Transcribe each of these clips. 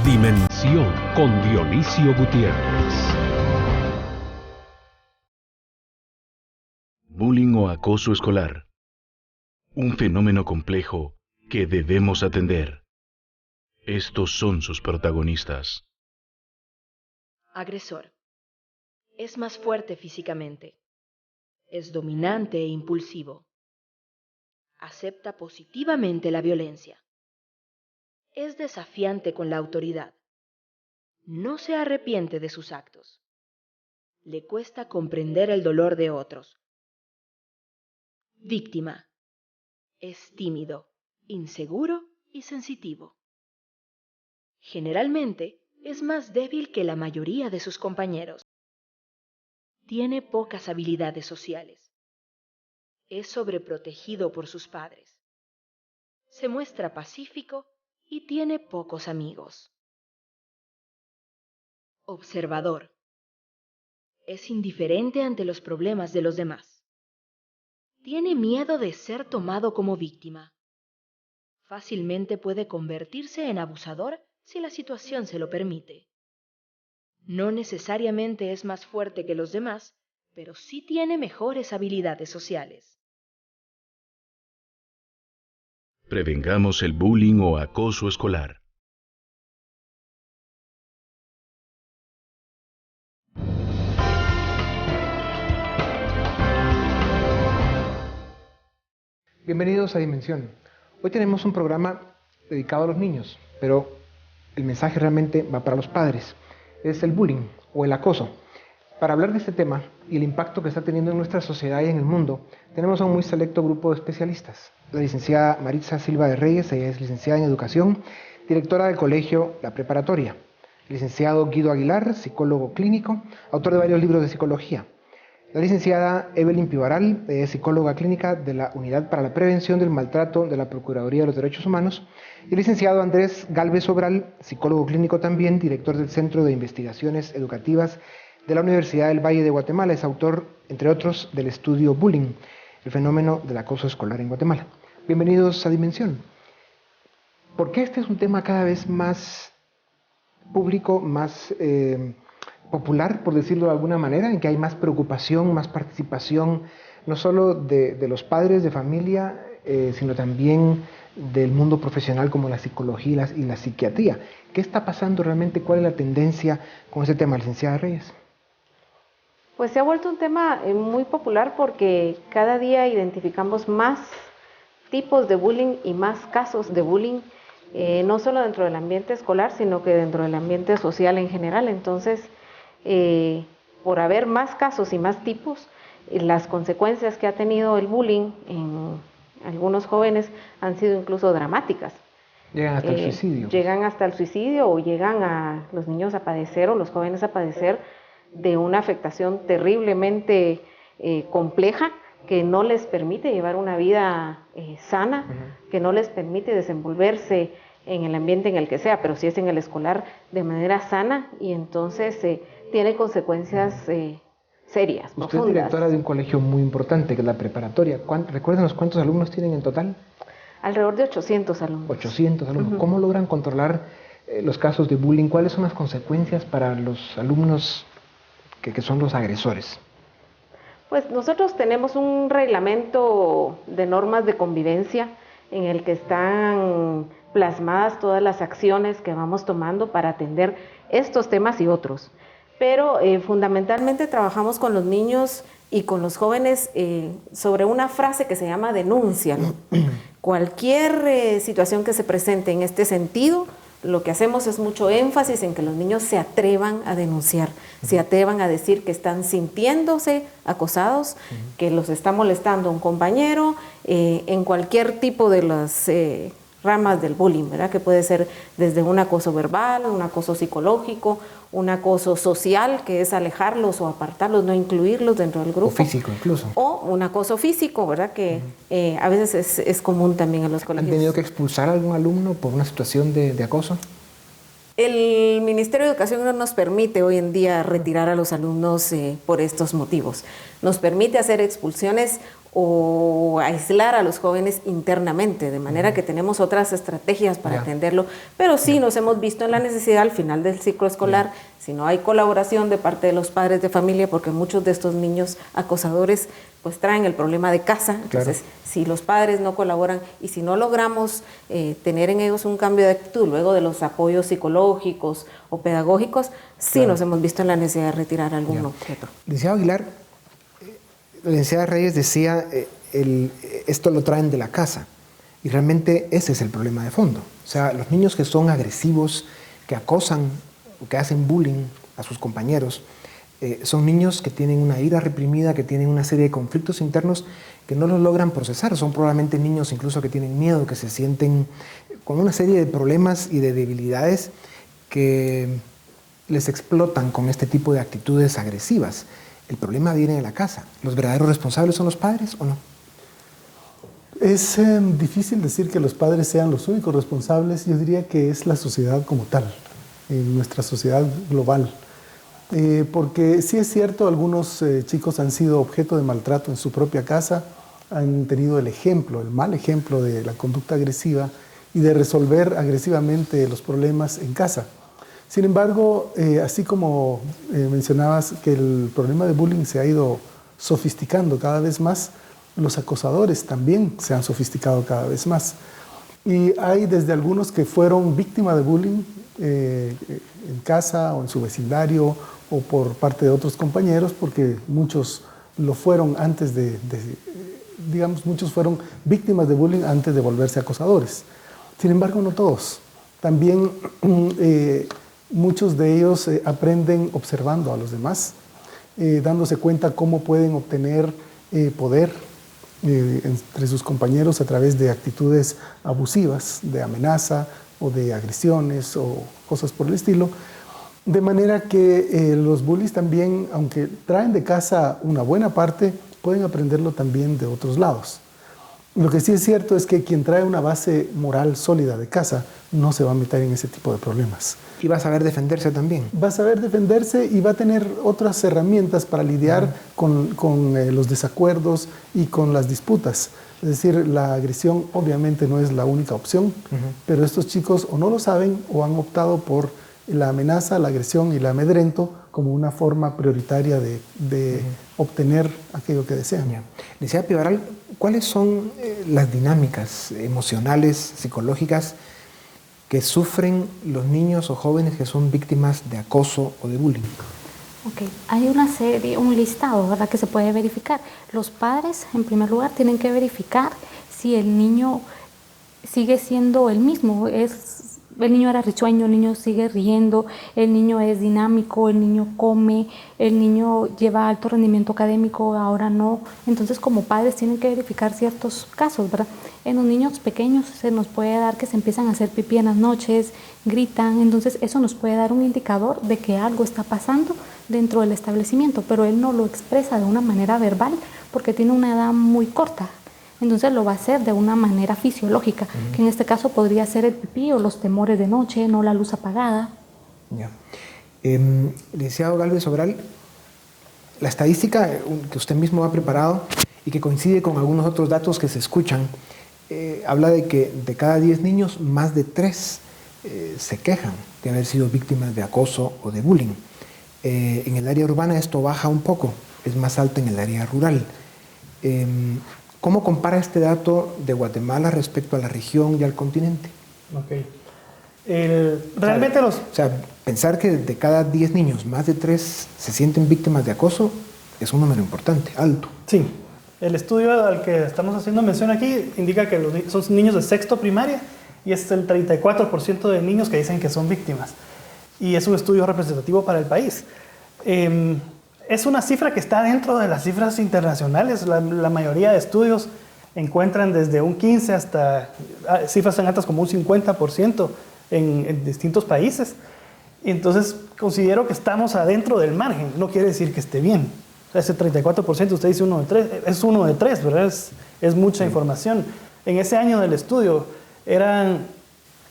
Dimensión con Dionisio Gutiérrez. Bullying o acoso escolar. Un fenómeno complejo que debemos atender. Estos son sus protagonistas. Agresor. Es más fuerte físicamente. Es dominante e impulsivo. Acepta positivamente la violencia. Es desafiante con la autoridad. No se arrepiente de sus actos. Le cuesta comprender el dolor de otros. Víctima. Es tímido, inseguro y sensitivo. Generalmente es más débil que la mayoría de sus compañeros. Tiene pocas habilidades sociales. Es sobreprotegido por sus padres. Se muestra pacífico y tiene pocos amigos. Observador. Es indiferente ante los problemas de los demás. Tiene miedo de ser tomado como víctima. Fácilmente puede convertirse en abusador si la situación se lo permite. No necesariamente es más fuerte que los demás, pero sí tiene mejores habilidades sociales. Prevengamos el bullying o acoso escolar. Bienvenidos a Dimensión. Hoy tenemos un programa dedicado a los niños, pero el mensaje realmente va para los padres. Es el bullying o el acoso. Para hablar de este tema y el impacto que está teniendo en nuestra sociedad y en el mundo, tenemos a un muy selecto grupo de especialistas. La licenciada Maritza Silva de Reyes, ella es licenciada en Educación, directora del colegio La Preparatoria. El licenciado Guido Aguilar, psicólogo clínico, autor de varios libros de psicología. La licenciada Evelyn Pivaral, psicóloga clínica de la Unidad para la Prevención del Maltrato de la Procuraduría de los Derechos Humanos, y el licenciado Andrés Galvez Sobral, psicólogo clínico también, director del Centro de Investigaciones Educativas de la Universidad del Valle de Guatemala. Es autor, entre otros, del estudio Bullying, el fenómeno del acoso escolar en Guatemala. Bienvenidos a Dimensión. ¿Por qué este es un tema cada vez más público, más popular, por decirlo de alguna manera, en que hay más preocupación, más participación, no solo de los padres de familia, sino también del mundo profesional como la psicología y la psiquiatría? ¿Qué está pasando realmente? ¿Cuál es la tendencia con ese tema, licenciada Reyes? Pues se ha vuelto un tema muy popular porque cada día identificamos más tipos de bullying y más casos de bullying, no solo dentro del ambiente escolar, sino que dentro del ambiente social en general. Entonces, por haber más casos y más tipos, las consecuencias que ha tenido el bullying en algunos jóvenes han sido incluso dramáticas. Llegan hasta el suicidio. Llegan hasta el suicidio o llegan a los niños a padecer o los jóvenes a padecer de una afectación terriblemente compleja que no les permite llevar una vida sana, que no les permite desenvolverse en el ambiente en el que sea, pero si es en el escolar, de manera sana, y entonces tiene consecuencias serias, Usted profundas. es directora de un colegio muy importante, que es la Preparatoria. Recuérdenos cuántos alumnos tienen en total. Alrededor de 800 alumnos. 800 alumnos. ¿Cómo logran controlar los casos de bullying? ¿Cuáles son las consecuencias para los alumnos que son los agresores? Pues nosotros tenemos un reglamento de normas de convivencia en el que están plasmadas todas las acciones que vamos tomando para atender estos temas y otros. Pero fundamentalmente trabajamos con los niños y con los jóvenes sobre una frase que se llama denúncialo. Cualquier situación que se presente en este sentido, lo que hacemos es mucho énfasis en que los niños se atrevan a denunciar, se atrevan a decir que están sintiéndose acosados, que los está molestando un compañero, en cualquier tipo de las ramas del bullying, ¿verdad? Que puede ser desde un acoso verbal, un acoso psicológico, un acoso social, que es alejarlos o apartarlos, no incluirlos dentro del grupo. O físico incluso. O un acoso físico, ¿verdad? Que a veces es común también en los colegios. ¿Han tenido que expulsar a algún alumno por una situación de acoso? El Ministerio de Educación no nos permite hoy en día retirar a los alumnos por estos motivos. Nos permite hacer expulsiones o aislar a los jóvenes internamente, de manera que tenemos otras estrategias para atenderlo, pero sí nos hemos visto en la necesidad al final del ciclo escolar, si no hay colaboración de parte de los padres de familia, porque muchos de estos niños acosadores pues traen el problema de casa, entonces si los padres no colaboran y si no logramos tener en ellos un cambio de actitud luego de los apoyos psicológicos o pedagógicos, sí nos hemos visto en la necesidad de retirar algún objeto. Licenciado Aguilar, la licenciada Reyes decía, esto lo traen de la casa, y realmente ese es el problema de fondo. O sea, los niños que son agresivos, que acosan o que hacen bullying a sus compañeros, son niños que tienen una ira reprimida, que tienen una serie de conflictos internos que no los logran procesar. Son probablemente niños incluso que tienen miedo, que se sienten con una serie de problemas y de debilidades que les explotan con este tipo de actitudes agresivas. El problema viene de la casa. ¿Los verdaderos responsables son los padres o no? Es difícil decir que los padres sean los únicos responsables. Yo diría que es la sociedad como tal, nuestra sociedad global. Porque sí es cierto, algunos chicos han sido objeto de maltrato en su propia casa, han tenido el mal ejemplo de la conducta agresiva y de resolver agresivamente los problemas en casa. Sin embargo, así como mencionabas que el problema de bullying se ha ido sofisticando cada vez más, los acosadores también se han sofisticado cada vez más. Y hay desde algunos que fueron víctimas de bullying en casa o en su vecindario o por parte de otros compañeros, porque muchos lo fueron antes digamos, muchos fueron víctimas de bullying antes de volverse acosadores. Sin embargo, no todos. También muchos de ellos aprenden observando a los demás, dándose cuenta cómo pueden obtener poder entre sus compañeros a través de actitudes abusivas, de amenaza o de agresiones o cosas por el estilo. De manera que los bullies también, aunque traen de casa una buena parte, pueden aprenderlo también de otros lados. Lo que sí es cierto es que quien trae una base moral sólida de casa no se va a meter en ese tipo de problemas. Y va a saber defenderse también. Va a saber defenderse y va a tener otras herramientas para lidiar con los desacuerdos y con las disputas. Es decir, la agresión obviamente no es la única opción, pero estos chicos o no lo saben o han optado por la amenaza, la agresión y el amedrento como una forma prioritaria de obtener aquello que desean. Licenciada Pivaral, ¿cuáles son las dinámicas emocionales, psicológicas que sufren los niños o jóvenes que son víctimas de acoso o de bullying? Ok, hay una serie, un listado, ¿verdad?, que se puede verificar. Los padres, en primer lugar, tienen que verificar si el niño sigue siendo el mismo. El niño era risueño, el niño sigue riendo, el niño es dinámico, el niño come, el niño lleva alto rendimiento académico, ahora no. Entonces, como padres tienen que verificar ciertos casos, ¿verdad? En los niños pequeños se nos puede dar que se empiezan a hacer pipí en las noches, gritan, entonces eso nos puede dar un indicador de que algo está pasando dentro del establecimiento, pero él no lo expresa de una manera verbal porque tiene una edad muy corta. Entonces lo va a hacer de una manera fisiológica, que en este caso podría ser el pipí o los temores de noche, no la luz apagada. Ya. Licenciado Gálvez Sobral, la estadística que usted mismo ha preparado y que coincide con algunos otros datos que se escuchan, habla de que de cada 10 niños, más de 3 se quejan de haber sido víctimas de acoso o de bullying. En el área urbana esto baja un poco, es más alto en el área rural. ¿Cómo compara este dato de Guatemala respecto a la región y al continente? Ok. Realmente o sea, pensar que de cada 10 niños, más de 3 se sienten víctimas de acoso es un número importante, alto. Sí. El estudio al que estamos haciendo mención aquí indica que son niños de sexto primaria y es el 34% de niños que dicen que son víctimas. Y es un estudio representativo para el país. Es una cifra que está dentro de las cifras internacionales. La mayoría de estudios encuentran desde un 15 hasta cifras tan altas como un 50% en distintos países. Entonces, considero que estamos adentro del margen. No quiere decir que esté bien. Ese 34%, usted dice 1 de 3, es 1 de 3, ¿verdad? Es mucha información. En ese año del estudio eran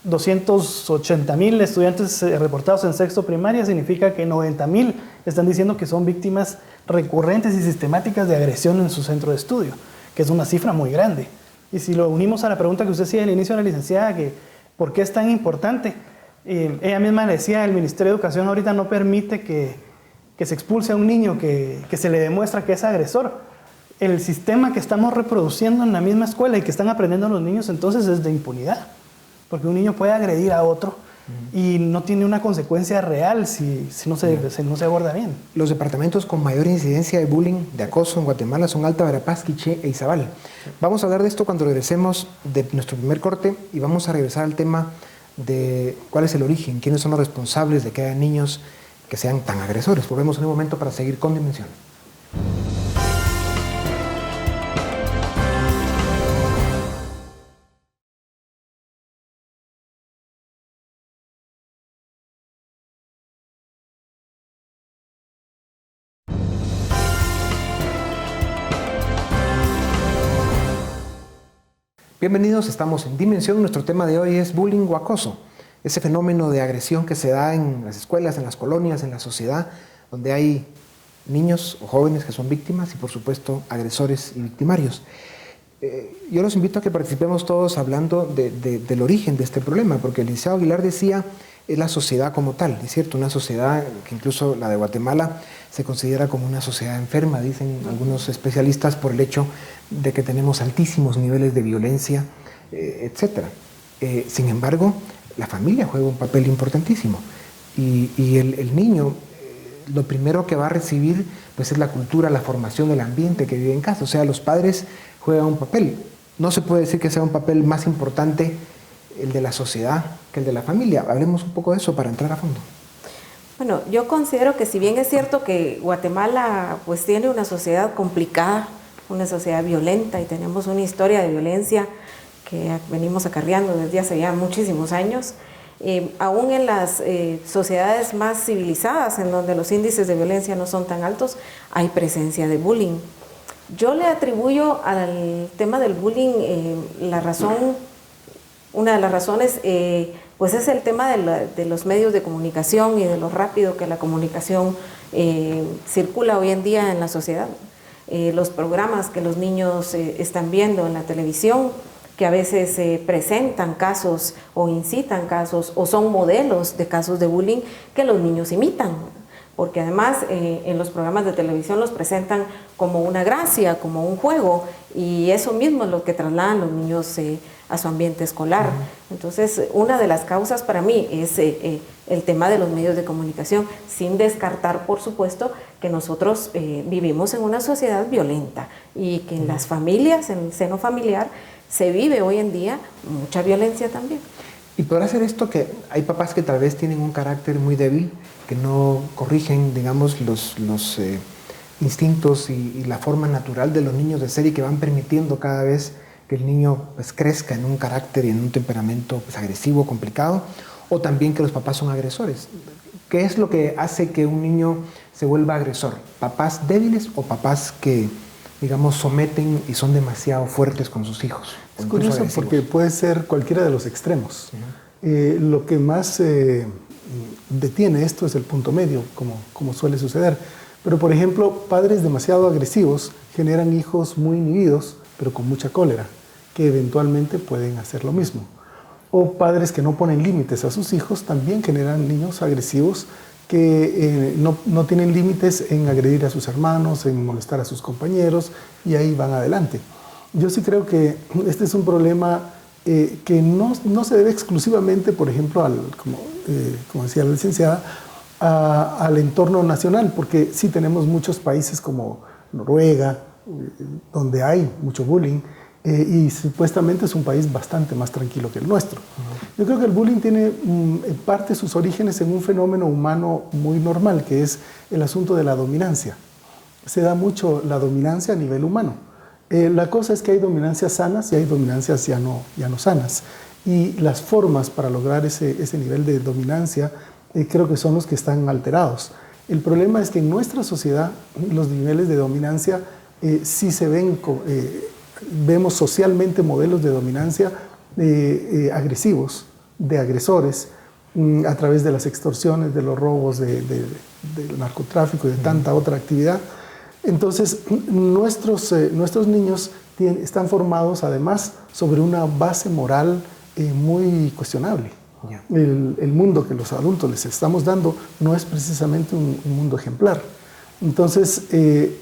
280,000 estudiantes reportados en sexto primaria, significa que 90,000 están diciendo que son víctimas recurrentes y sistemáticas de agresión en su centro de estudio. que es una cifra muy grande. Y si lo unimos a la pregunta que usted hacía al inicio de la licenciada, que ¿por qué es tan importante? Ella misma le decía, el Ministerio de Educación ahorita no permite que se expulse a un niño que se le demuestra que es agresor. El sistema que estamos reproduciendo en la misma escuela y que están aprendiendo los niños entonces es de impunidad, porque un niño puede agredir a otro y no tiene una consecuencia real si no se aborda bien. Los departamentos con mayor incidencia de bullying, de acoso en Guatemala son Alta Verapaz, Quiché e Izabal. Vamos a hablar de esto cuando regresemos de nuestro primer corte y vamos a regresar al tema de cuál es el origen, quiénes son los responsables de que haya niños que sean tan agresores. Volvemos en un momento para seguir con Dimensión. Bienvenidos, estamos en Dimensión. Nuestro tema de hoy es bullying o acoso. Ese fenómeno de agresión que se da en las escuelas, en las colonias, en la sociedad, donde hay niños o jóvenes que son víctimas y, por supuesto, agresores y victimarios. Yo los invito a que participemos todos hablando del origen de este problema, porque el licenciado Aguilar decía, es la sociedad como tal, es cierto, una sociedad que incluso la de Guatemala se considera como una sociedad enferma, dicen algunos especialistas, por el hecho de que tenemos altísimos niveles de violencia, etc. Sin embargo, la familia juega un papel importantísimo y el niño lo primero que va a recibir pues es la cultura, la formación, el ambiente que vive en casa. O sea, los padres juegan un papel. No se puede decir que sea un papel más importante el de la sociedad que el de la familia. Hablemos un poco de eso para entrar a fondo. Bueno, yo considero que si bien es cierto que Guatemala pues tiene una sociedad complicada, una sociedad violenta y tenemos una historia de violencia que venimos acarreando desde hace ya muchísimos años, aún en las sociedades más civilizadas, en donde los índices de violencia no son tan altos, hay presencia de bullying. Yo le atribuyo al tema del bullying una de las razones pues es el tema de los medios de comunicación y de lo rápido que la comunicación circula hoy en día en la sociedad. Los programas que los niños están viendo en la televisión, que a veces presentan casos o incitan casos o son modelos de casos de bullying que los niños imitan, porque además en los programas de televisión los presentan como una gracia, como un juego, y eso mismo es lo que trasladan los niños a su ambiente escolar. Entonces, una de las causas para mí es el tema de los medios de comunicación, sin descartar, por supuesto, que nosotros vivimos en una sociedad violenta y que en las familias, en el seno familiar, se vive hoy en día mucha violencia también. Y podrá ser esto que hay papás que tal vez tienen un carácter muy débil, que no corrigen, digamos, los instintos y la forma natural de los niños de ser y que van permitiendo cada vez que el niño pues, crezca en un carácter y en un temperamento pues, agresivo, complicado, o también que los papás son agresores. ¿Qué es lo que hace que un niño se vuelva agresor? ¿Papás débiles o papás que, digamos, someten y son demasiado fuertes con sus hijos? Es curioso porque puede ser cualquiera de los extremos. Lo que más detiene esto es el punto medio, como suele suceder. Pero, por ejemplo, padres demasiado agresivos generan hijos muy inhibidos, pero con mucha cólera, que eventualmente pueden hacer lo mismo. O padres que no ponen límites a sus hijos también generan niños agresivos que no tienen límites en agredir a sus hermanos, en molestar a sus compañeros, y ahí van adelante. Yo sí creo que este es un problema que no se debe exclusivamente, por ejemplo, como decía la licenciada, al entorno nacional, porque sí tenemos muchos países como Noruega, donde hay mucho bullying, y supuestamente es un país bastante más tranquilo que el nuestro. Yo creo que el bullying tiene en parte sus orígenes en un fenómeno humano muy normal, que es el asunto de la dominancia. Se da mucho la dominancia a nivel humano. La cosa es que hay dominancias sanas y hay dominancias ya no sanas. Y las formas para lograr ese nivel de dominancia creo que son los que están alterados. El problema es que en nuestra sociedad los niveles de dominancia sí se ven, vemos socialmente modelos de dominancia agresivos, de agresores, a través de las extorsiones, de los robos, del narcotráfico y de tanta otra actividad. Entonces, nuestros niños están formados además sobre una base moral muy cuestionable. Ya. El mundo que los adultos les estamos dando no es precisamente un mundo ejemplar. Entonces,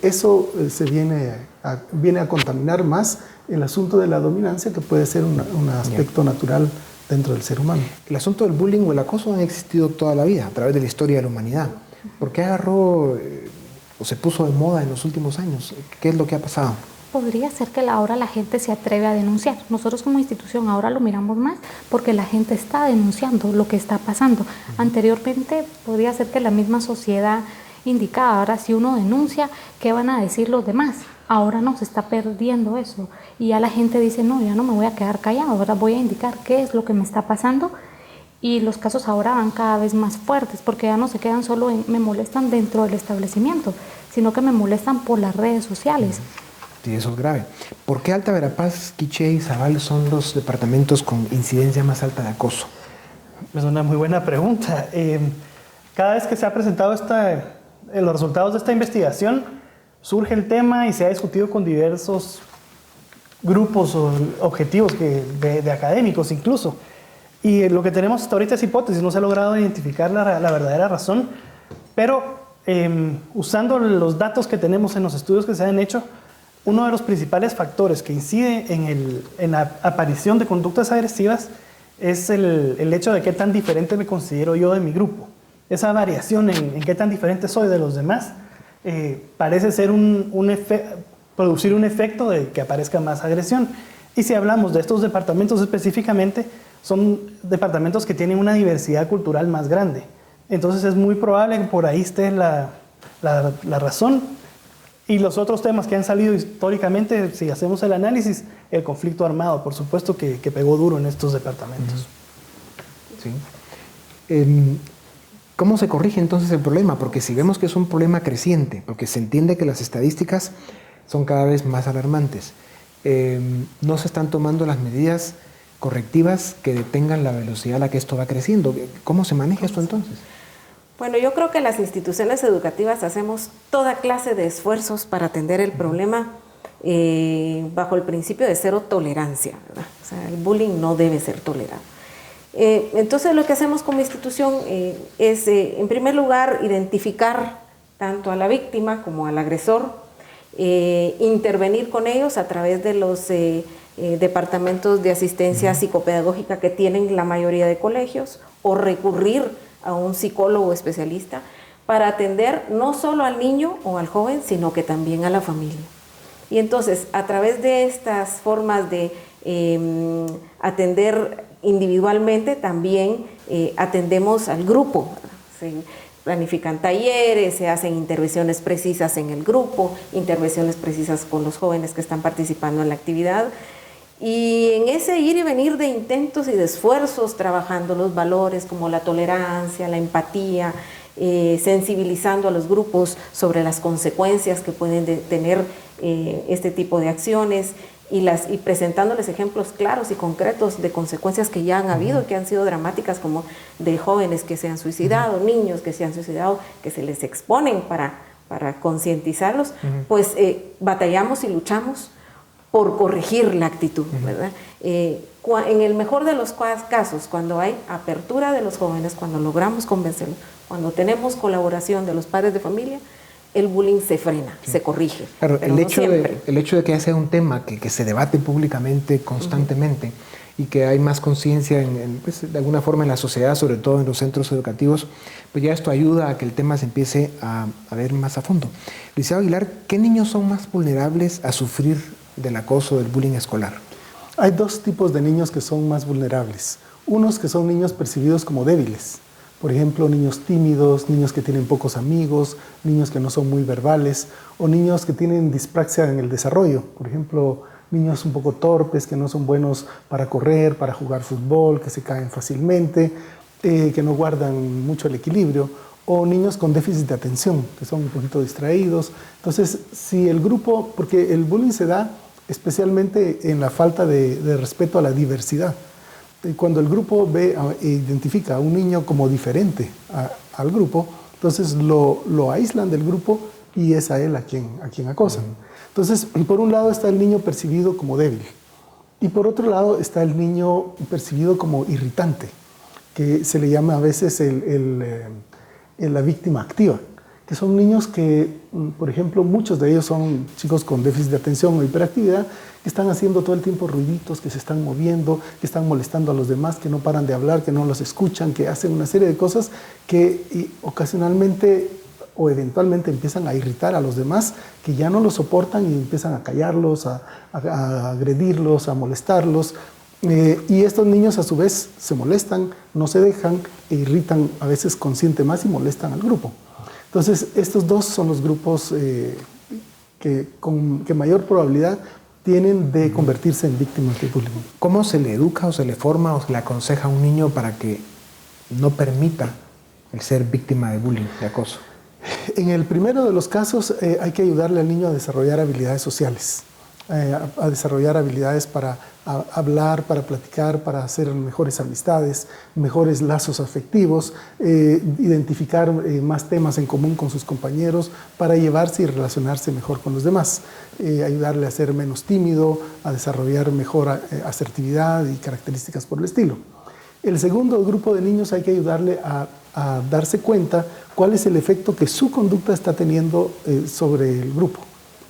eso viene a contaminar más el asunto de la dominancia, que puede ser un aspecto natural dentro del ser humano. El asunto del bullying o el acoso han existido toda la vida, a través de la historia de la humanidad. ¿Por qué agarró o se puso de moda en los últimos años? ¿Qué es lo que ha pasado? Podría ser que ahora la gente se atreve a denunciar. Nosotros como institución ahora lo miramos más porque la gente está denunciando lo que está pasando. Anteriormente podría ser que la misma sociedad indicaba, ahora si uno denuncia, ¿qué van a decir los demás? Ahora no, se está perdiendo eso. Y ya la gente dice, no, ya no me voy a quedar callado, ahora voy a indicar qué es lo que me está pasando. Y los casos ahora van cada vez más fuertes, porque ya no se quedan solo en me molestan dentro del establecimiento, sino que me molestan por las redes sociales. Sí, eso es grave. ¿Por qué Alta Verapaz, Quiché y Zabal son los departamentos con incidencia más alta de acoso? Es una muy buena pregunta. Cada vez que se ha presentado los resultados de esta investigación, surge el tema y se ha discutido con diversos grupos o objetivos de académicos incluso. Y lo que tenemos hasta ahorita es hipótesis, no se ha logrado identificar la verdadera razón, pero usando los datos que tenemos en los estudios que se han hecho, uno de los principales factores que incide en la aparición de conductas agresivas es el hecho de qué tan diferente me considero yo de mi grupo. Esa variación en qué tan diferente soy de los demás parece ser producir un efecto de que aparezca más agresión. Y si hablamos de estos departamentos específicamente, son departamentos que tienen una diversidad cultural más grande. Entonces es muy probable que por ahí esté la razón. Y los otros temas que han salido históricamente, si hacemos el análisis, el conflicto armado, por supuesto que pegó duro en estos departamentos. Sí. ¿Cómo se corrige entonces el problema? Porque si vemos que es un problema creciente, porque se entiende que las estadísticas son cada vez más alarmantes, no se están tomando las medidas correctivas que detengan la velocidad a la que esto va creciendo. ¿Cómo se maneja esto entonces? Bueno, yo creo que las instituciones educativas hacemos toda clase de esfuerzos para atender el problema bajo el principio de cero tolerancia, ¿verdad? O sea, el bullying no debe ser tolerado. Entonces lo que hacemos como institución es, en primer lugar, identificar tanto a la víctima como al agresor, intervenir con ellos a través de los departamentos de asistencia psicopedagógica que tienen la mayoría de colegios, o recurrir a un psicólogo especialista para atender no solo al niño o al joven, sino que también a la familia. Y entonces, a través de estas formas de atender individualmente, también atendemos al grupo. Se planifican talleres, se hacen intervenciones precisas en el grupo, intervenciones precisas con los jóvenes que están participando en la actividad. Y en ese ir y venir de intentos y de esfuerzos, trabajando los valores como la tolerancia, la empatía, sensibilizando a los grupos sobre las consecuencias que pueden tener este tipo de acciones y presentándoles ejemplos claros y concretos de consecuencias que ya han habido, que han sido dramáticas, como de jóvenes que se han suicidado, niños que se han suicidado, que se les exponen para concientizarlos, pues batallamos y luchamos por corregir la actitud, ¿verdad? En el mejor de los casos, cuando hay apertura de los jóvenes, cuando logramos convencerlos, cuando tenemos colaboración de los padres de familia, el bullying se frena, se corrige. Claro, pero el hecho de que sea un tema que se debate públicamente, constantemente, y que hay más conciencia pues, de alguna forma en la sociedad, sobre todo en los centros educativos, pues ya esto ayuda a que el tema se empiece a ver más a fondo. Licenciado Aguilar, ¿qué niños son más vulnerables a sufrir del acoso, del bullying escolar? Hay dos tipos de niños que son más vulnerables. Unos que son niños percibidos como débiles. Por ejemplo, niños tímidos, niños que tienen pocos amigos, niños que no son muy verbales, o niños que tienen dispraxia en el desarrollo. Por ejemplo, niños un poco torpes, que no son buenos para correr, para jugar fútbol, que se caen fácilmente, que no guardan mucho el equilibrio, o niños con déficit de atención, que son un poquito distraídos. Entonces, si el grupo, porque el bullying se da especialmente en la falta de respeto a la diversidad. Cuando el grupo identifica a un niño como diferente al grupo, entonces lo aíslan del grupo y es a él a quien acosan. Entonces, por un lado está el niño percibido como débil y por otro lado está el niño percibido como irritante, que se le llama a veces la víctima activa, que son niños que, por ejemplo, muchos de ellos son chicos con déficit de atención o hiperactividad, que están haciendo todo el tiempo ruiditos, que se están moviendo, que están molestando a los demás, que no paran de hablar, que no los escuchan, que hacen una serie de cosas que ocasionalmente o eventualmente empiezan a irritar a los demás, que ya no los soportan y empiezan a callarlos, a agredirlos, a molestarlos. Y estos niños a su vez se molestan, no se dejan e irritan a veces consciente más y molestan al grupo. Entonces estos dos son los grupos que mayor probabilidad tienen de convertirse en víctimas de bullying. ¿Cómo se le educa o se le forma o se le aconseja a un niño para que no permita el ser víctima de bullying, de acoso? En el primero de los casos hay que ayudarle al niño a desarrollar habilidades sociales, a desarrollar habilidades para hablar, para platicar, para hacer mejores amistades, mejores lazos afectivos, identificar más temas en común con sus compañeros para llevarse y relacionarse mejor con los demás, ayudarle a ser menos tímido, a desarrollar mejor asertividad y características por el estilo. El segundo grupo de niños hay que ayudarle a darse cuenta cuál es el efecto que su conducta está teniendo sobre el grupo,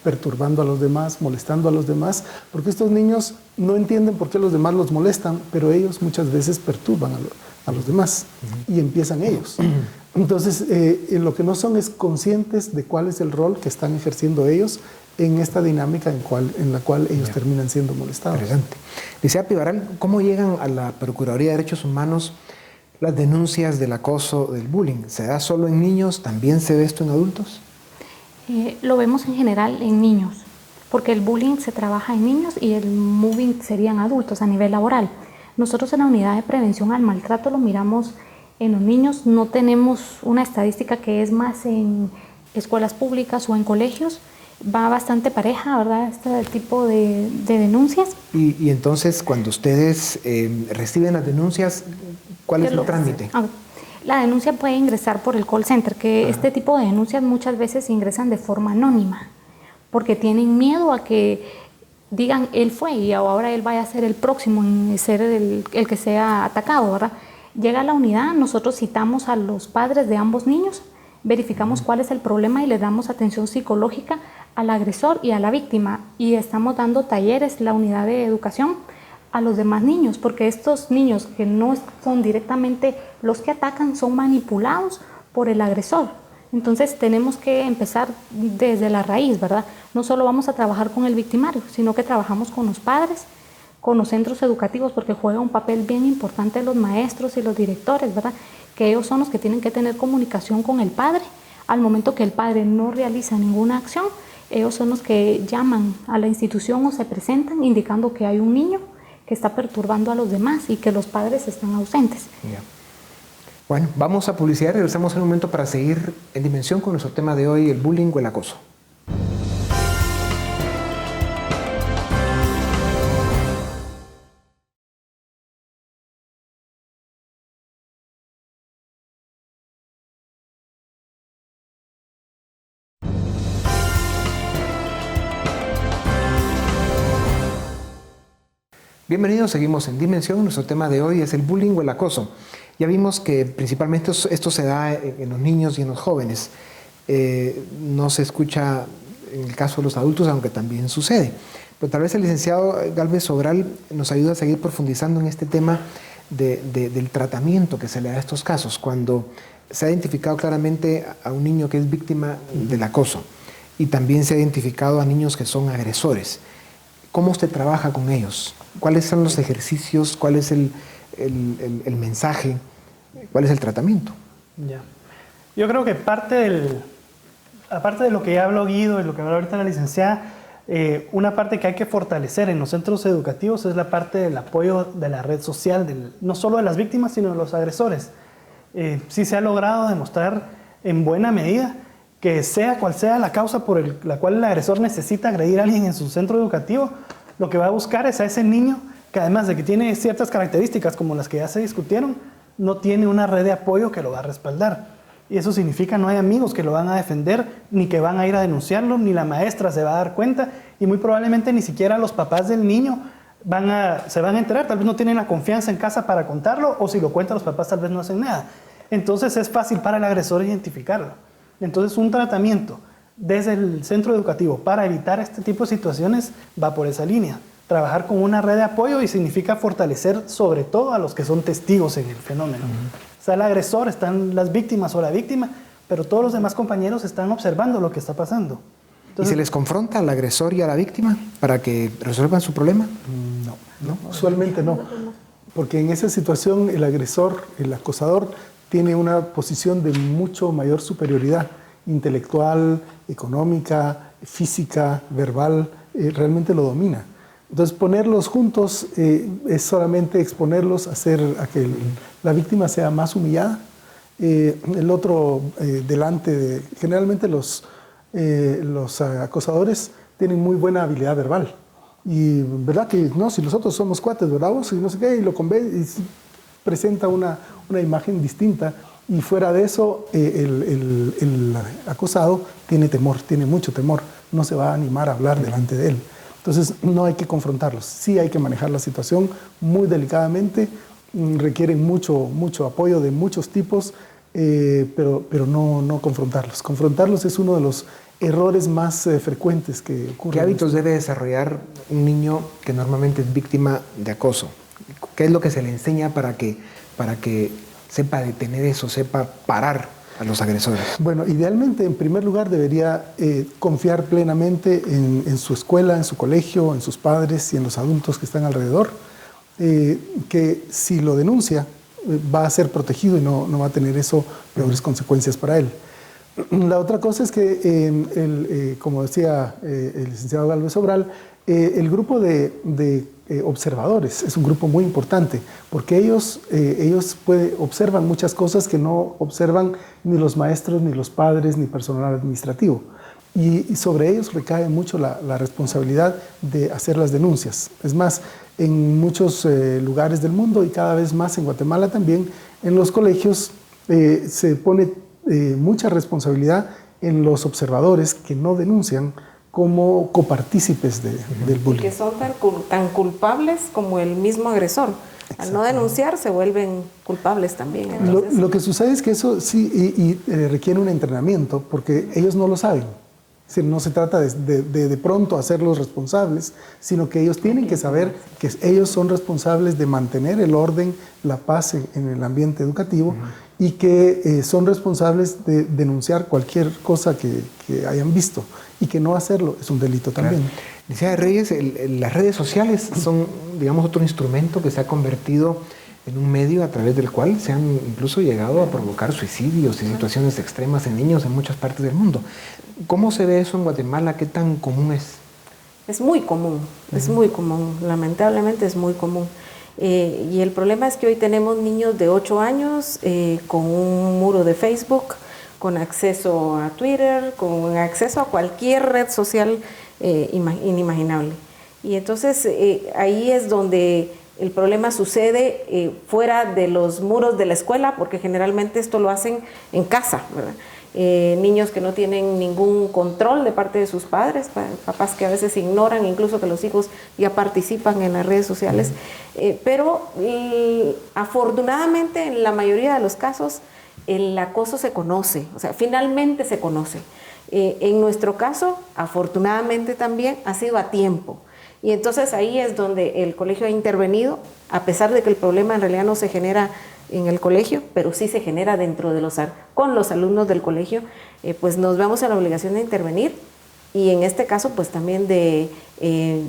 perturbando a los demás, molestando a los demás, porque estos niños no entienden por qué los demás los molestan, pero ellos muchas veces perturban a los demás y empiezan ellos. Entonces, lo que no son es conscientes de cuál es el rol que están ejerciendo ellos en esta dinámica en la cual ellos terminan siendo molestados. Interesante. Licea Pivaral, ¿cómo llegan a la Procuraduría de Derechos Humanos las denuncias del acoso, del bullying? ¿Se da solo en niños? ¿También se ve esto en adultos? Lo vemos en general en niños, porque el bullying se trabaja en niños y el mobbing serían adultos a nivel laboral. Nosotros en la unidad de prevención al maltrato lo miramos en los niños, no tenemos una estadística que es más en escuelas públicas o en colegios, va bastante pareja, ¿verdad? Este tipo de denuncias. Y entonces, cuando ustedes reciben las denuncias, ¿cuál es el trámite? La denuncia puede ingresar por el call center, que este tipo de denuncias muchas veces ingresan de forma anónima, porque tienen miedo a que digan él fue y ahora él vaya a ser el próximo en ser el que sea atacado, ¿verdad? Llega a la unidad, nosotros citamos a los padres de ambos niños, verificamos cuál es el problema y le damos atención psicológica al agresor y a la víctima, y estamos dando talleres, la unidad de educación, a los demás niños, porque estos niños que no son directamente los que atacan son manipulados por el agresor. Entonces tenemos que empezar desde la raíz, ¿verdad? No solo vamos a trabajar con el victimario, sino que trabajamos con los padres, con los centros educativos, porque juega un papel bien importante los maestros y los directores, ¿verdad? Que ellos son los que tienen que tener comunicación con el padre. Al momento que el padre no realiza ninguna acción, ellos son los que llaman a la institución o se presentan indicando que hay un niño que está perturbando a los demás y que los padres están ausentes. Yeah. Bueno, vamos a publicidad, regresamos en un momento para seguir en dimensión con nuestro tema de hoy, el bullying o el acoso. Bienvenidos, seguimos en Dimensión. Nuestro tema de hoy es el bullying o el acoso. Ya vimos que principalmente esto se da en los niños y en los jóvenes. No se escucha en el caso de los adultos, aunque también sucede. Pero tal vez el licenciado Gálvez Sobral nos ayuda a seguir profundizando en este tema del tratamiento que se le da a estos casos, cuando se ha identificado claramente a un niño que es víctima del acoso y también se ha identificado a niños que son agresores. ¿Cómo usted trabaja con ellos? ¿Cuáles son los ejercicios? ¿Cuál es el mensaje? ¿Cuál es el tratamiento? Ya. Yo creo que aparte de lo que ya habló Guido y lo que habla ahorita la licenciada, una parte que hay que fortalecer en los centros educativos es la parte del apoyo de la red social, no solo de las víctimas, sino de los agresores. Sí se ha logrado demostrar en buena medida que sea cual sea la causa por la cual el agresor necesita agredir a alguien en su centro educativo, lo que va a buscar es a ese niño que, además de que tiene ciertas características como las que ya se discutieron, no tiene una red de apoyo que lo va a respaldar. Y eso significa no hay amigos que lo van a defender, ni que van a ir a denunciarlo, ni la maestra se va a dar cuenta, y muy probablemente ni siquiera los papás del niño se van a enterar. Tal vez no tienen la confianza en casa para contarlo, o si lo cuentan los papás tal vez no hacen nada. Entonces es fácil para el agresor identificarlo. Entonces un tratamiento desde el centro educativo para evitar este tipo de situaciones va por esa línea. Trabajar con una red de apoyo, y significa fortalecer sobre todo a los que son testigos en el fenómeno. Está el agresor, están las víctimas o la víctima, pero todos los demás compañeros están observando lo que está pasando. Entonces, ¿y se les confronta al agresor y a la víctima para que resuelvan su problema? No, usualmente no. Porque en esa situación el agresor, el acosador, tiene una posición de mucho mayor superioridad intelectual, económica, física, verbal, realmente lo domina. Entonces ponerlos juntos es solamente exponerlos a que la víctima sea más humillada, el otro generalmente los acosadores tienen muy buena habilidad verbal, y verdad que no, si nosotros somos cuates bravos y no sé qué, y lo convence y presenta una imagen distinta, y fuera de eso el acosado tiene temor, tiene mucho temor, no se va a animar a hablar delante de él. Entonces no hay que confrontarlos, sí hay que manejar la situación muy delicadamente, requieren mucho apoyo de muchos tipos, pero no confrontarlos. Confrontarlos es uno de los errores más frecuentes que ocurren. ¿Qué hábitos debe desarrollar un niño que normalmente es víctima de acoso? ¿Qué es lo que se le enseña para que sepa detener eso, sepa parar a los agresores? Bueno, idealmente, en primer lugar, debería confiar plenamente en su escuela, en su colegio, en sus padres y en los adultos que están alrededor, que si lo denuncia va a ser protegido y no va a tener eso peores consecuencias para él. La otra cosa es que, como decía el licenciado Galvez Sobral, el grupo de observadores es un grupo muy importante, porque ellos observan muchas cosas que no observan ni los maestros, ni los padres, ni personal administrativo. Y sobre ellos recae mucho la responsabilidad de hacer las denuncias. Es más, en muchos lugares del mundo, y cada vez más en Guatemala también, en los colegios se pone mucha responsabilidad en los observadores que no denuncian como copartícipes del bullying. Que son tan culpables como el mismo agresor. Al no denunciar se vuelven culpables también. Lo que sucede es que eso sí requiere un entrenamiento, porque ellos no lo saben. Es decir, no se trata de pronto hacerlos responsables, sino que ellos tienen que saber que ellos son responsables de mantener el orden, la paz en el ambiente educativo, y que son responsables de denunciar cualquier cosa que hayan visto, y que no hacerlo es un delito también. Licenciada Reyes, las redes sociales son, digamos, otro instrumento que se ha convertido en un medio a través del cual se han incluso llegado a provocar suicidios y situaciones extremas en niños en muchas partes del mundo. ¿Cómo se ve eso en Guatemala? ¿Qué tan común es? Es muy común, es muy común, lamentablemente es muy común. Y el problema es que hoy tenemos niños de 8 años con un muro de Facebook, con acceso a Twitter, con acceso a cualquier red social inimaginable. Y entonces ahí es donde el problema sucede fuera de los muros de la escuela, porque generalmente esto lo hacen en casa, ¿verdad? Niños que no tienen ningún control de parte de sus padres, papás que a veces ignoran incluso que los hijos ya participan en las redes sociales, pero afortunadamente en la mayoría de los casos el acoso se conoce, o sea, finalmente se conoce. En nuestro caso, afortunadamente también ha sido a tiempo. Y entonces ahí es donde el colegio ha intervenido, a pesar de que el problema en realidad no se genera en el colegio, pero sí se genera con los alumnos del colegio, pues nos vemos en la obligación de intervenir, y en este caso pues también de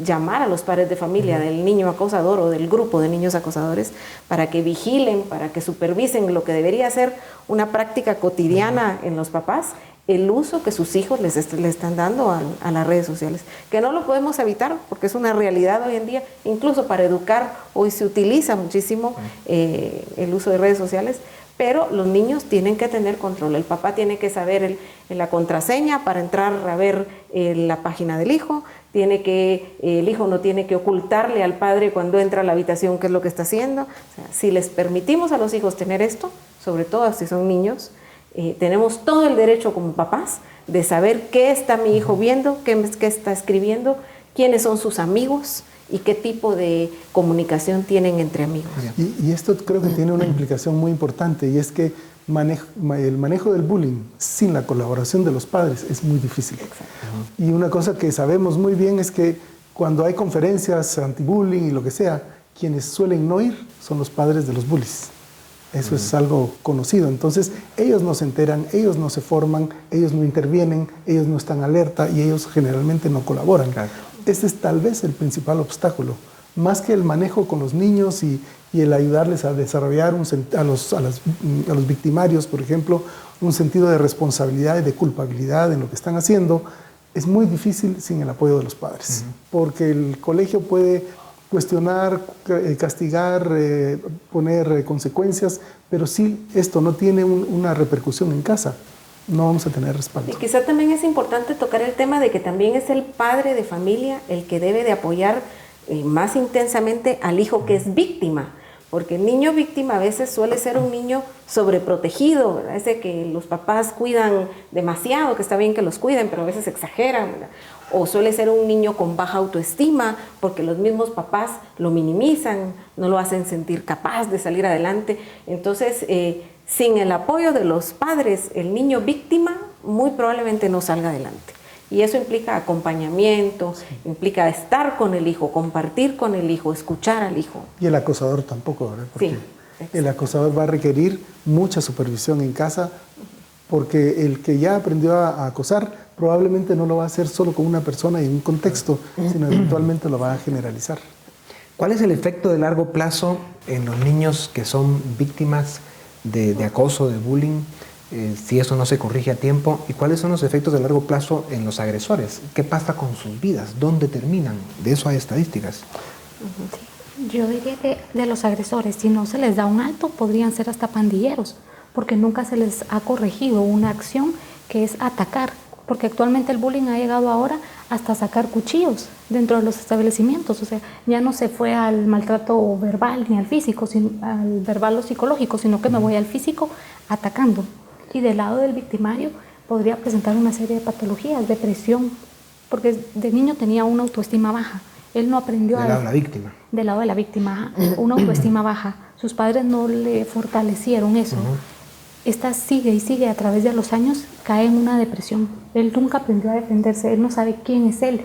llamar a los padres de familia del niño acosador o del grupo de niños acosadores para que vigilen, para que supervisen lo que debería ser una práctica cotidiana en los papás, el uso que sus hijos le están dando a las redes sociales, que no lo podemos evitar porque es una realidad hoy en día. Incluso para educar hoy se utiliza muchísimo el uso de redes sociales, pero los niños tienen que tener control. El papá tiene que saber la contraseña para entrar a ver la página del hijo, el hijo no tiene que ocultarle al padre cuando entra a la habitación qué es lo que está haciendo. O sea, si les permitimos a los hijos tener esto, sobre todo si son niños, tenemos todo el derecho como papás de saber qué está mi hijo viendo, qué está escribiendo, quiénes son sus amigos y qué tipo de comunicación tienen entre amigos. Y esto creo que tiene una implicación muy importante, y es que el manejo del bullying sin la colaboración de los padres es muy difícil. Y una cosa que sabemos muy bien es que cuando hay conferencias anti-bullying y lo que sea, quienes suelen no ir son los padres de los bullies. Eso es algo conocido. Entonces, ellos no se enteran, ellos no se forman, ellos no intervienen, ellos no están alerta y ellos generalmente no colaboran. Claro. Este es tal vez el principal obstáculo, más que el manejo con los niños y el ayudarles a desarrollar a los victimarios, por ejemplo, un sentido de responsabilidad y de culpabilidad en lo que están haciendo. Es muy difícil sin el apoyo de los padres, porque el colegio puede cuestionar, castigar, poner consecuencias, pero si esto no tiene una repercusión en casa, no vamos a tener respaldo. Y quizá también es importante tocar el tema de que también es el padre de familia el que debe de apoyar más intensamente al hijo que es víctima, porque el niño víctima a veces suele ser un niño sobreprotegido, ¿verdad? Ese que los papás cuidan demasiado, que está bien que los cuiden, pero a veces exageran, ¿verdad? O suele ser un niño con baja autoestima, porque los mismos papás lo minimizan, no lo hacen sentir capaz de salir adelante. Entonces, sin el apoyo de los padres, el niño víctima muy probablemente no salga adelante. Y eso implica acompañamiento, implica estar con el hijo, compartir con el hijo, escuchar al hijo. Y el acosador tampoco, ¿verdad? Porque sí, el acosador va a requerir mucha supervisión en casa, porque el que ya aprendió a acosar probablemente no lo va a hacer solo con una persona y en un contexto, sino eventualmente lo va a generalizar. ¿Cuál es el efecto de largo plazo en los niños que son víctimas de acoso, de bullying, si eso no se corrige a tiempo? ¿Y cuáles son los efectos de largo plazo en los agresores? ¿Qué pasa con sus vidas? ¿Dónde terminan? De eso hay estadísticas. Yo diría que de los agresores, si no se les da un alto, podrían ser hasta pandilleros, porque nunca se les ha corregido una acción que es atacar, porque actualmente el bullying ha llegado ahora hasta sacar cuchillos dentro de los establecimientos. O sea, ya no se fue al maltrato verbal ni al físico, sino al verbal o psicológico, sino que me voy al físico atacando. Y del lado del victimario podría presentar una serie de patologías, depresión, porque de niño tenía una autoestima baja. Él no aprendió del lado de la víctima. Del lado de la víctima, una autoestima baja. Sus padres no le fortalecieron eso. Esta sigue y sigue a través de los años, cae en una depresión. Él nunca aprendió a defenderse, él no sabe quién es él,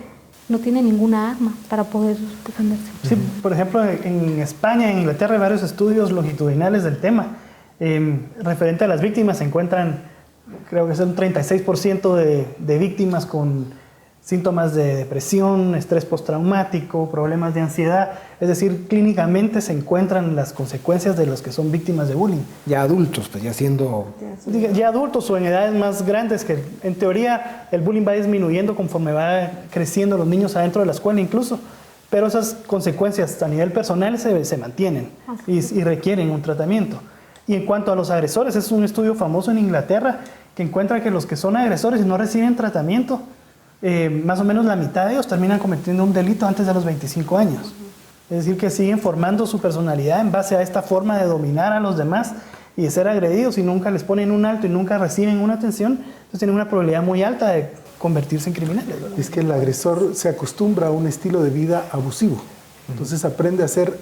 no tiene ninguna arma para poder defenderse. Sí, por ejemplo, en España, en Inglaterra hay varios estudios longitudinales del tema. Referente a las víctimas, se encuentran, creo que es un 36% de víctimas con síntomas de depresión, estrés postraumático, problemas de ansiedad. Es decir, clínicamente se encuentran las consecuencias de los que son víctimas de bullying. Ya adultos, pues ya siendo... Ya adultos o en edades más grandes, que en teoría el bullying va disminuyendo conforme va creciendo los niños adentro de la escuela incluso. Pero esas consecuencias a nivel personal se mantienen y requieren un tratamiento. Y en cuanto a los agresores, es un estudio famoso en Inglaterra que encuentra que los que son agresores y no reciben tratamiento, más o menos la mitad de ellos terminan cometiendo un delito antes de los 25 años. Es decir, que siguen formando su personalidad en base a esta forma de dominar a los demás y de ser agredidos, y nunca les ponen un alto y nunca reciben una atención. Entonces tienen una probabilidad muy alta de convertirse en criminales, ¿verdad? Es que el agresor se acostumbra a un estilo de vida abusivo. Entonces aprende a ser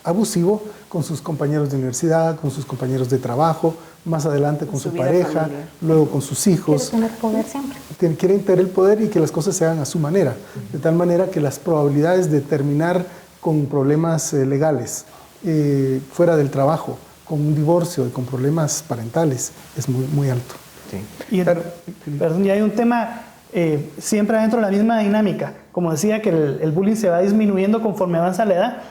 abusivo con sus compañeros de universidad, con sus compañeros de trabajo, más adelante con su pareja, familiar, luego con sus hijos. Quiere tener poder siempre. Quieren tener el poder y que las cosas se hagan a su manera, de tal manera que las probabilidades de terminar con problemas legales, fuera del trabajo, con un divorcio y con problemas parentales, es muy, muy alto. Sí. Y hay un tema siempre dentro de la misma dinámica. Como decía, que el bullying se va disminuyendo conforme avanza la edad.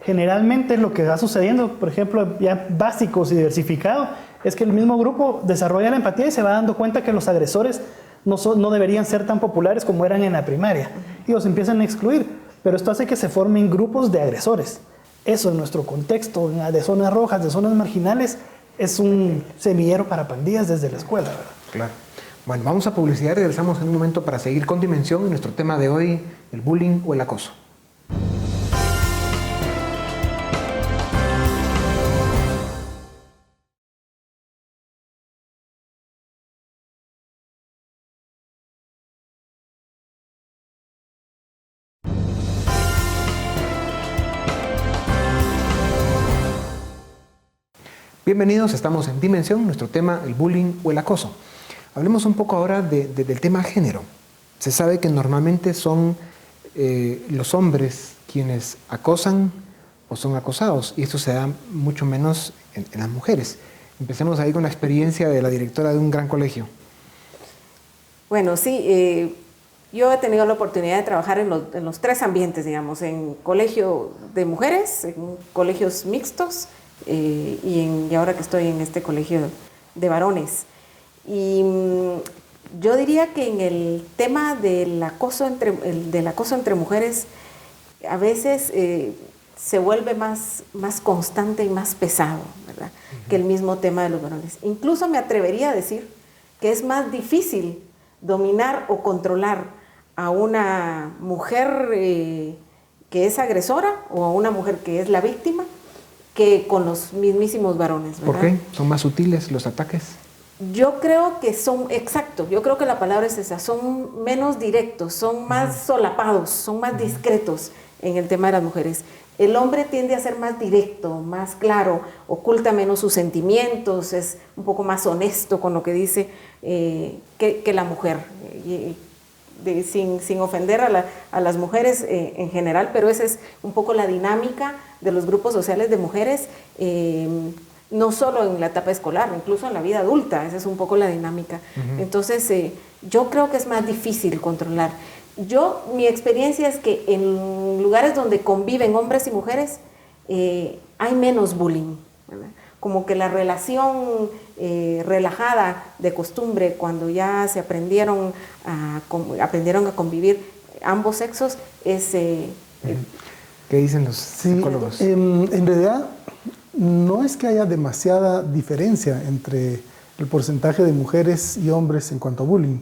Generalmente lo que va sucediendo, por ejemplo, ya básicos y diversificado, es que el mismo grupo desarrolla la empatía y se va dando cuenta que los agresores no deberían ser tan populares como eran en la primaria, y los empiezan a excluir. Pero esto hace que se formen grupos de agresores. Eso en nuestro contexto, de zonas rojas, de zonas marginales, es un semillero para pandillas desde la escuela, ¿verdad? Claro. Bueno, vamos a publicidad y regresamos en un momento para seguir con Dimensión y nuestro tema de hoy, el bullying o el acoso. Bienvenidos, estamos en Dimensión, nuestro tema, el bullying o el acoso. Hablemos un poco ahora del tema género. Se sabe que normalmente son los hombres quienes acosan o son acosados, y esto se da mucho menos en las mujeres. Empecemos ahí con la experiencia de la directora de un gran colegio. Bueno, sí, yo he tenido la oportunidad de trabajar en los tres ambientes, digamos, en colegio de mujeres, en colegios mixtos y ahora que estoy en este colegio de varones. Y yo diría que en el tema del acoso entre mujeres, a veces se vuelve más constante y más pesado, ¿verdad? Que el mismo tema de los varones. Incluso me atrevería a decir que es más difícil dominar o controlar a una mujer que es agresora o a una mujer que es la víctima que con los mismísimos varones, ¿verdad? ¿Por qué? ¿Son más sutiles los ataques? Yo creo que yo creo que la palabra es esa, son menos directos, son más solapados, son más discretos en el tema de las mujeres. El hombre tiende a ser más directo, más claro, oculta menos sus sentimientos, es un poco más honesto con lo que dice que la mujer, sin ofender a las mujeres en general, pero esa es un poco la dinámica de los grupos sociales de mujeres, no solo en la etapa escolar, incluso en la vida adulta, esa es un poco la dinámica. Entonces, yo creo que es más difícil controlar. Mi experiencia es que en lugares donde conviven hombres y mujeres, hay menos bullying, ¿verdad? Como que la relación relajada de costumbre, cuando ya se aprendieron a convivir ambos sexos, es... ¿Qué dicen los psicólogos? En realidad, no es que haya demasiada diferencia entre el porcentaje de mujeres y hombres en cuanto a bullying.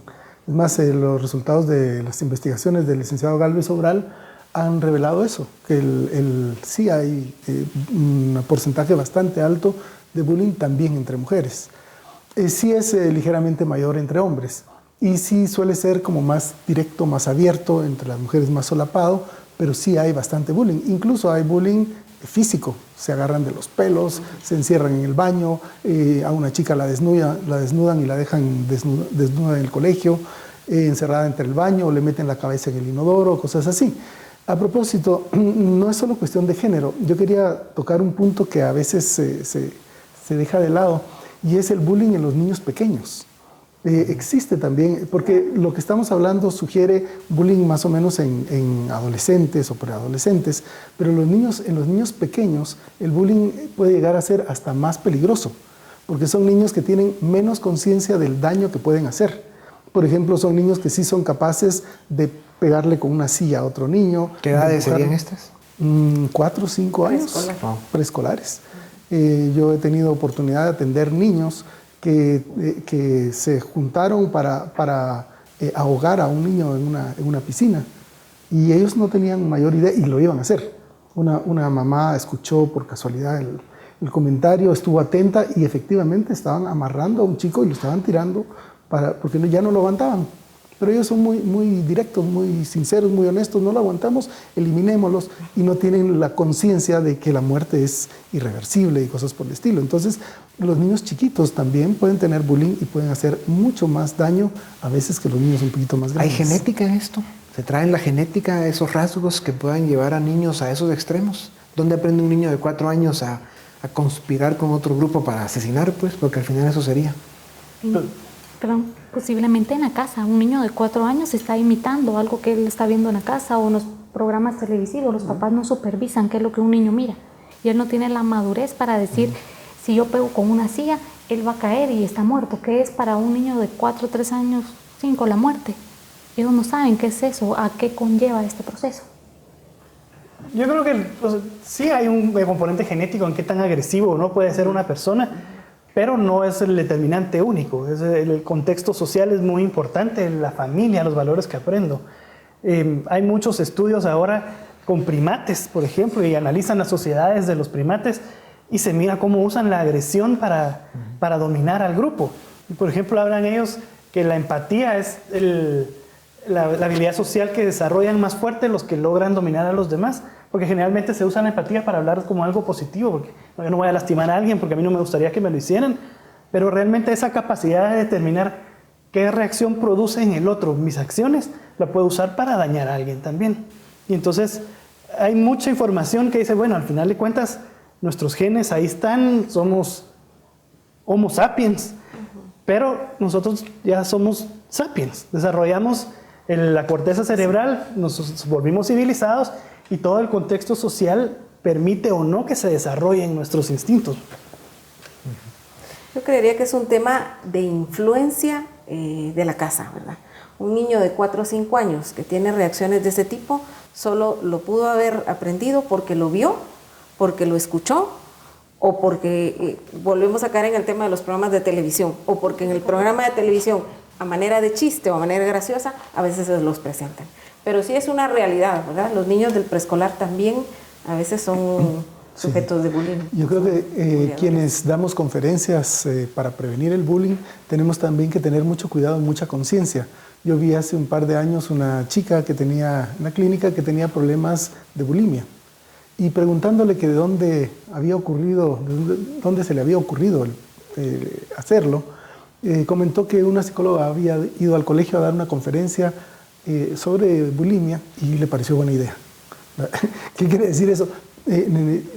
Es más, los resultados de las investigaciones del licenciado Gálvez Obral han revelado eso, que sí hay un porcentaje bastante alto de bullying también entre mujeres. Sí es ligeramente mayor entre hombres y sí suele ser como más directo, más abierto, entre las mujeres más solapado, pero sí hay bastante bullying. Incluso hay bullying físico, se agarran de los pelos, se encierran en el baño, a una chica la desnudan y la dejan desnuda en el colegio, encerrada entre el baño, o le meten la cabeza en el inodoro, cosas así. A propósito, no es solo cuestión de género, yo quería tocar un punto que a veces se deja de lado, y es el bullying en los niños pequeños. Existe también, porque lo que estamos hablando sugiere bullying más o menos en adolescentes o preadolescentes, pero en los niños pequeños el bullying puede llegar a ser hasta más peligroso, porque son niños que tienen menos conciencia del daño que pueden hacer. Por ejemplo, son niños que sí son capaces de pegarle con una silla a otro niño. ¿Qué edades serían estas? 4 o 5 años, preescolares. Yo he tenido oportunidad de atender niños que se juntaron para ahogar a un niño en una piscina, y ellos no tenían mayor idea y lo iban a hacer. Una mamá escuchó por casualidad el comentario, estuvo atenta y efectivamente estaban amarrando a un chico y lo estaban tirando porque ya no lo aguantaban. Pero ellos son muy directos, muy sinceros, muy honestos. No lo aguantamos, eliminémoslos, y no tienen la conciencia de que la muerte es irreversible y cosas por el estilo. Entonces, los niños chiquitos también pueden tener bullying y pueden hacer mucho más daño a veces que los niños un poquito más grandes. ¿Hay genética en esto? ¿Se trae en la genética esos rasgos que puedan llevar a niños a esos extremos? ¿Dónde aprende un niño de 4 años a conspirar con otro grupo para asesinar? Pues, porque al final eso sería. Perdón, posiblemente en la casa. Un niño de 4 años está imitando algo que él está viendo en la casa o en los programas televisivos. Los papás no supervisan qué es lo que un niño mira. Y él no tiene la madurez para decir, si yo pego con una silla, él va a caer y está muerto. ¿Qué es para un niño de 4, 3 años, 5 la muerte? Ellos no saben qué es eso, a qué conlleva este proceso. Yo creo que sí hay un componente genético en qué tan agresivo no puede ser una persona, pero no es el determinante único. El contexto social es muy importante, la familia, los valores que aprendo. Hay muchos estudios ahora con primates, por ejemplo, y analizan las sociedades de los primates y se mira cómo usan la agresión para dominar al grupo. Y, por ejemplo, hablan ellos que la empatía es la habilidad social que desarrollan más fuerte los que logran dominar a los demás, porque generalmente se usa la empatía para hablar como algo positivo, porque yo no voy a lastimar a alguien porque a mí no me gustaría que me lo hicieran, pero realmente esa capacidad de determinar qué reacción produce en el otro mis acciones, la puedo usar para dañar a alguien también. Y entonces hay mucha información que dice, bueno, al final de cuentas, nuestros genes ahí están, somos Homo sapiens, pero nosotros ya somos sapiens, desarrollamos la corteza cerebral, nos volvimos civilizados y todo el contexto social permite o no que se desarrollen nuestros instintos. Yo creería que es un tema de influencia de la casa, ¿verdad? Un niño de 4 o 5 años que tiene reacciones de ese tipo, solo lo pudo haber aprendido porque lo vio, porque lo escuchó, o porque, volvemos a caer en el tema de los programas de televisión, o porque en el programa de televisión, a manera de chiste o a manera graciosa, a veces se los presentan. Pero sí es una realidad, ¿verdad? Los niños del preescolar también a veces son sujetos de bullying. Yo creo que quienes damos conferencias para prevenir el bullying, tenemos también que tener mucho cuidado y mucha conciencia. Yo vi hace un par de años una chica que tenía una clínica que tenía problemas de bulimia. Y preguntándole que de dónde había ocurrido, dónde se le había ocurrido hacerlo, comentó que una psicóloga había ido al colegio a dar una conferencia sobre bulimia y le pareció buena idea. ¿Qué quiere decir eso?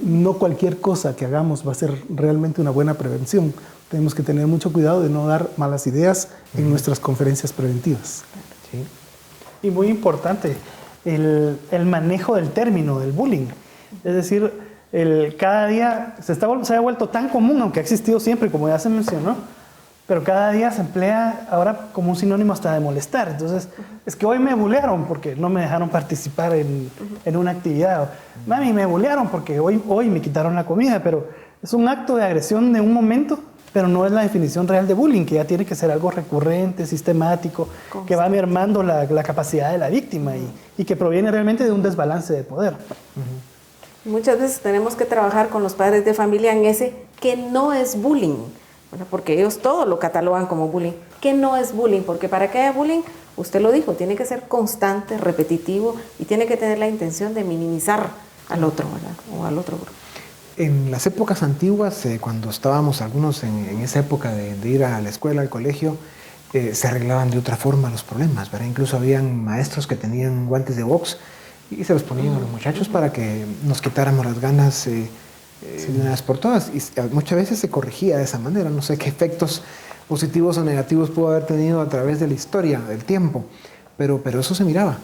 No cualquier cosa que hagamos va a ser realmente una buena prevención. Tenemos que tener mucho cuidado de no dar malas ideas en nuestras conferencias preventivas. Sí. Y muy importante, el manejo del término del bullying. Es decir, cada día se ha vuelto tan común, aunque ha existido siempre, como ya se mencionó, pero cada día se emplea ahora como un sinónimo hasta de molestar. Entonces, es que hoy me bullearon porque no me dejaron participar en una actividad. Mami, me bullearon porque hoy me quitaron la comida, pero es un acto de agresión de un momento, pero no es la definición real de bullying, que ya tiene que ser algo recurrente, sistemático, que va mermando la capacidad de la víctima y que proviene realmente de un desbalance de poder. Muchas veces tenemos que trabajar con los padres de familia en ese que no es bullying, ¿verdad? Porque ellos todo lo catalogan como bullying. ¿Qué no es bullying? Porque para que haya bullying, usted lo dijo, tiene que ser constante, repetitivo y tiene que tener la intención de minimizar al otro, ¿verdad? O al otro grupo. En las épocas antiguas, cuando estábamos algunos en esa época de ir a la escuela, al colegio, se arreglaban de otra forma los problemas, ¿verdad? Incluso habían maestros que tenían guantes de box y se los ponían a los muchachos para que nos quitáramos las ganas de una vez por todas. Y muchas veces se corregía de esa manera. No sé qué efectos positivos o negativos pudo haber tenido a través de la historia, del tiempo, pero eso se miraba.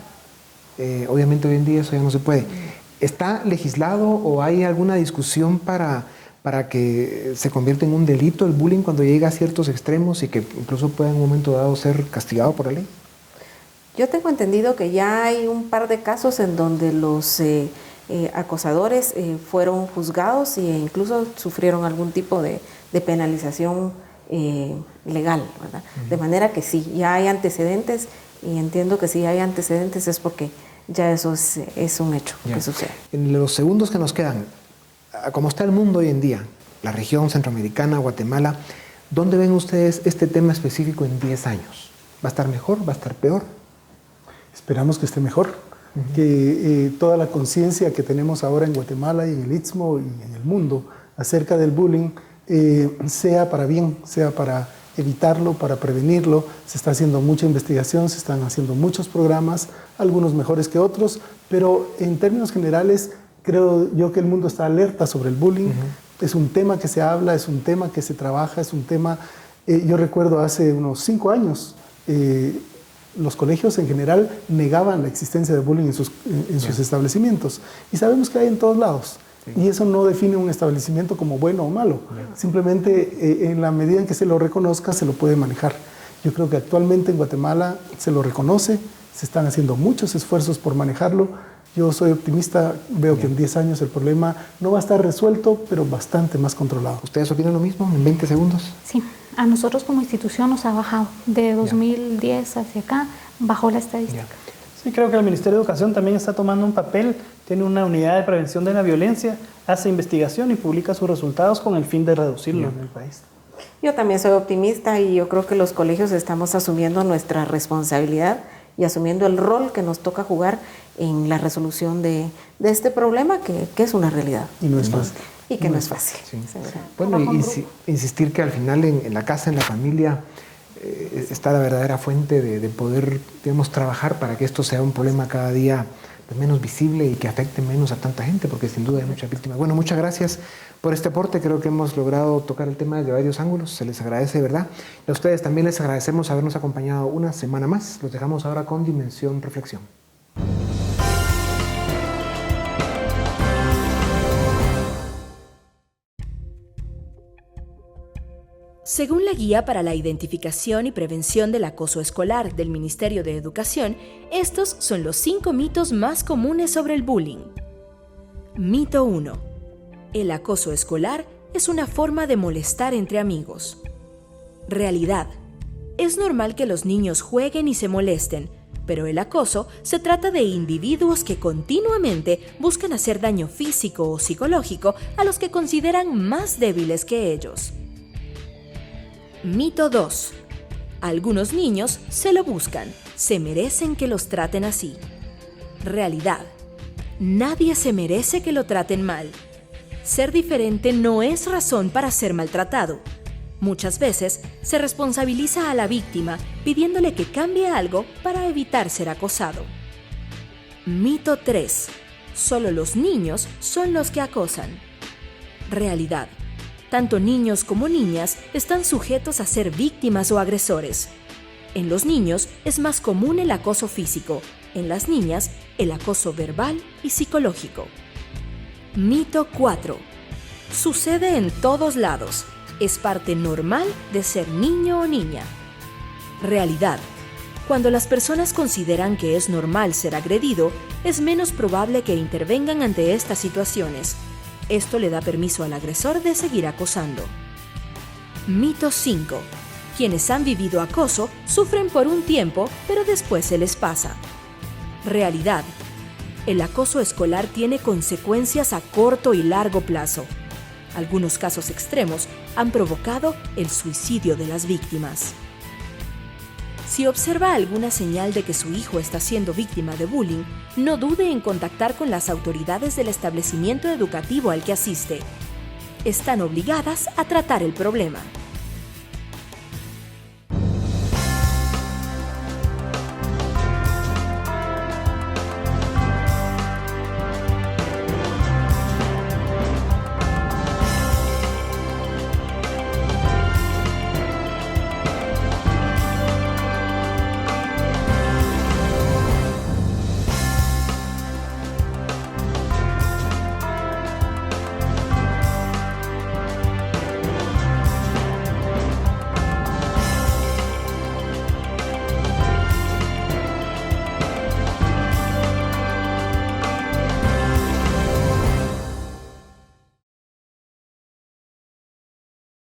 Obviamente hoy en día eso ya no se puede. ¿Está legislado o hay alguna discusión para que se convierta en un delito el bullying cuando llega a ciertos extremos y que incluso pueda en un momento dado ser castigado por la ley? Yo tengo entendido que ya hay un par de casos en donde los acosadores fueron juzgados e incluso sufrieron algún tipo de penalización legal, ¿verdad? De manera que sí, ya hay antecedentes y entiendo que si hay antecedentes es porque ya eso es un hecho que sucede. En los segundos que nos quedan, como está el mundo hoy en día, la región centroamericana, Guatemala, ¿dónde ven ustedes este tema específico en 10 años? ¿Va a estar mejor? ¿Va a estar peor? Esperamos que esté mejor, que toda la conciencia que tenemos ahora en Guatemala y en el Istmo y en el mundo acerca del bullying sea para bien, sea para evitarlo, para prevenirlo. Se está haciendo mucha investigación, se están haciendo muchos programas, algunos mejores que otros, pero en términos generales creo yo que el mundo está alerta sobre el bullying. Es un tema que se habla, es un tema que se trabaja, es un tema... yo recuerdo hace unos 5 años, los colegios en general negaban la existencia de bullying en sus establecimientos. Y sabemos que hay en todos lados. Y eso no define un establecimiento como bueno o malo. Simplemente en la medida en que se lo reconozca, se lo puede manejar. Yo creo que actualmente en Guatemala se lo reconoce, se están haciendo muchos esfuerzos por manejarlo. Yo soy optimista, veo que en 10 años el problema no va a estar resuelto, pero bastante más controlado. ¿Ustedes opinan lo mismo en 20 segundos? Sí, a nosotros como institución nos ha bajado. De 2010 hacia acá, bajó la estadística. Sí, creo que el Ministerio de Educación también está tomando un papel, tiene una unidad de prevención de la violencia, hace investigación y publica sus resultados con el fin de reducirlo en el país. Yo también soy optimista y yo creo que los colegios estamos asumiendo nuestra responsabilidad y asumiendo el rol que nos toca jugar en la resolución de este problema que es una realidad. Y no es fácil. Y que no es fácil. Sí. Bueno, insistir que al final en la casa, en la familia, está la verdadera fuente de poder, digamos, trabajar para que esto sea un problema cada día menos visible y que afecte menos a tanta gente, porque sin duda hay muchas víctimas. Bueno, muchas gracias por este aporte. Creo que hemos logrado tocar el tema desde varios ángulos. Se les agradece, de verdad. Y a ustedes también les agradecemos habernos acompañado una semana más. Los dejamos ahora con Dimensión Reflexión. Según la Guía para la Identificación y Prevención del Acoso Escolar del Ministerio de Educación, estos son los 5 mitos más comunes sobre el bullying. Mito 1. El acoso escolar es una forma de molestar entre amigos. Realidad. Es normal que los niños jueguen y se molesten, pero el acoso se trata de individuos que continuamente buscan hacer daño físico o psicológico a los que consideran más débiles que ellos. Mito 2. Algunos niños se lo buscan, se merecen que los traten así. Realidad. Nadie se merece que lo traten mal. Ser diferente no es razón para ser maltratado. Muchas veces se responsabiliza a la víctima pidiéndole que cambie algo para evitar ser acosado. Mito 3. Solo los niños son los que acosan. Realidad. Tanto niños como niñas están sujetos a ser víctimas o agresores. En los niños es más común el acoso físico, en las niñas el acoso verbal y psicológico. Mito 4. Sucede en todos lados. Es parte normal de ser niño o niña. Realidad. Cuando las personas consideran que es normal ser agredido, es menos probable que intervengan ante estas situaciones. Esto le da permiso al agresor de seguir acosando. Mito 5. Quienes han vivido acoso sufren por un tiempo, pero después se les pasa. Realidad. El acoso escolar tiene consecuencias a corto y largo plazo. Algunos casos extremos han provocado el suicidio de las víctimas. Si observa alguna señal de que su hijo está siendo víctima de bullying, no dude en contactar con las autoridades del establecimiento educativo al que asiste. Están obligadas a tratar el problema.